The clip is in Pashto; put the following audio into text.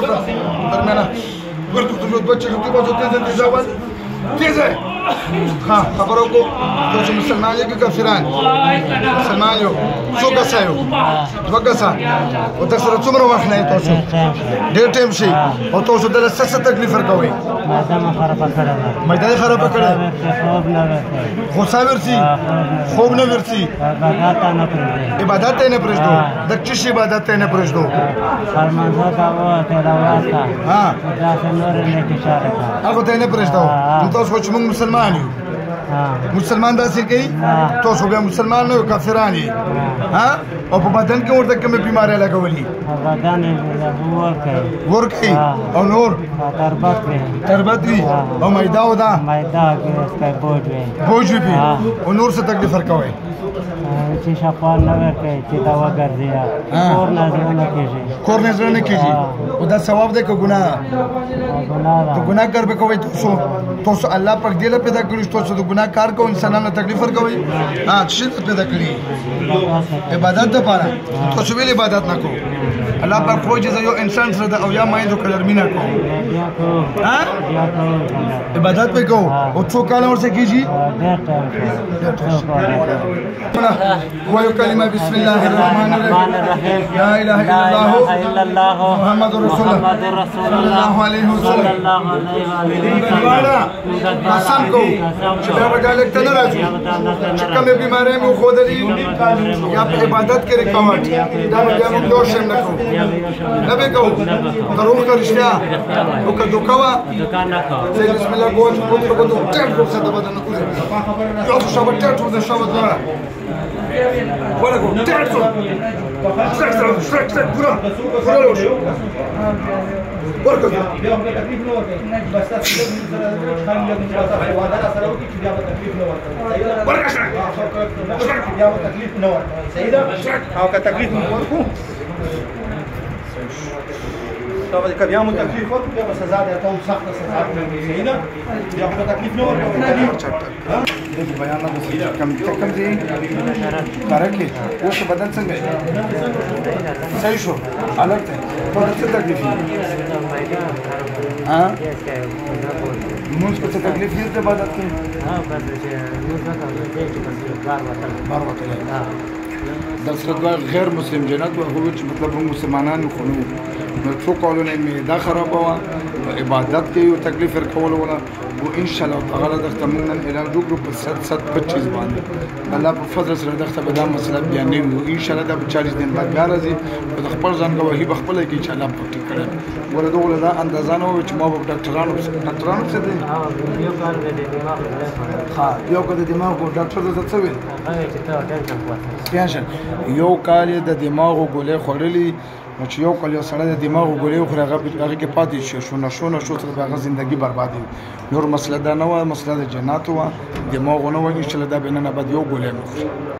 درمیانه ګرد ته بچي ته په ځته ته ځوال تیزه ها خبرو کو ته مسلمان یې کافران مسلمان یو څو کسا یو دوه کسا او تاسو سره څومره وخت نه تاسو ډېر ټایم شي او تاسو د څه تکلیف ورکوي میدان خراب کړه غوسه ورسي خوب نه ورسي عبادت نه پرېږدو د چی عبادت نه پرېږدو ها هغه ته نه پرېږدو تاسو چې موږ مسلمان یو مسلمان داسې کوي تاسو بیا مسلمان نه یو کافران یې ها او په بدن کې ورته کومې بیمارۍ لګولي ور کوي او نور تربت وي او میدا او دا بوج وي او نور څه تکلیف ورکوي چې شفا نه ورکوي چې دا وګرځي کور نه زړه نه کېږي کور نه زړه نه کېږي او دا ثواب دی که ګناه تو ګناه کار به کوئ تاسو الله پاک دې له پیدا کړي تاسو د ګناه کار کوئ انسانانو تکلیف ورکوئ څه شي پیدا کړي عبادت دپاره تاسو ولې عبادت نه کوو الله پاک پوه چې زه یو انسان سره د اویا میندو قدر مینه کوم عبادت به کوو او څو کاله ورسره کېږي وایو کلمه بسم الله الرحمن الرحیم لا اله الا الله محمد رسول الله صلی الله علیه وسلم قسم کوو چې بیا به ډالک ته نه راځو چې کومې بیمارۍ مو ښودلي یا په عبادت کې رکاوټ دا به بیا موږ دوه شی نه کوو نه به کوو دروغ که رښتیا او که دوکه وه زه بسم الله کوم چې پوتره به دو ټیټ روسه د بدن نه کوزه یو څه شابه ټیټ روسه شابه دواره ولا go ټیټ شو شرک پورا لوش ورکو او که تکلیف نه ورکو طبعا که بیا مو تکلیف ورکو بیا به سزا دی ته هم سخته سزا صحیح ده بیا خو تکلیف نه ورکو دغه بیان نه کم دی کارکه اوس بدن څنګه صحیح شو الګ ته په څه تکلیف ها موږ څه تکلیف دې ته عبادت کې ها بس چې موږ څنګه بار وته د سره غیر مسلم جنت او هغه چې مطلب هم مسلمانانو خو نو څو کولونه مې دا خرابه وه عبادت کې یو تکلیف ورکول ولا و ان شاء الله تعالی دغه موږ نن اعلان وکړو په 725 باندې الله په فضل سره دغه به دا مسله بیانې وو ان شاء الله دا 40 دن بعد بیا راځي او د خپل ځان گواهی به خپل کې چې الله پټ کړي ولدا ولدا اندازانه و چې ما په ډاکټرانو څه دي یو کار دی دماغ ها یو کار د دماغ ډاکټر څه ویل هغه چې ته ټینشن ټینشن یو کال د دماغ ګولې خورلې نو چې یو کال یو سړی د دماغ ګولې خوري هغه کې پاتې شو نو سره هغه ژوندۍ بربادي نور مسله دا نه و مسله د جنات و دماغ نه و ان شاء الله دا بینه نه بد یو ګولې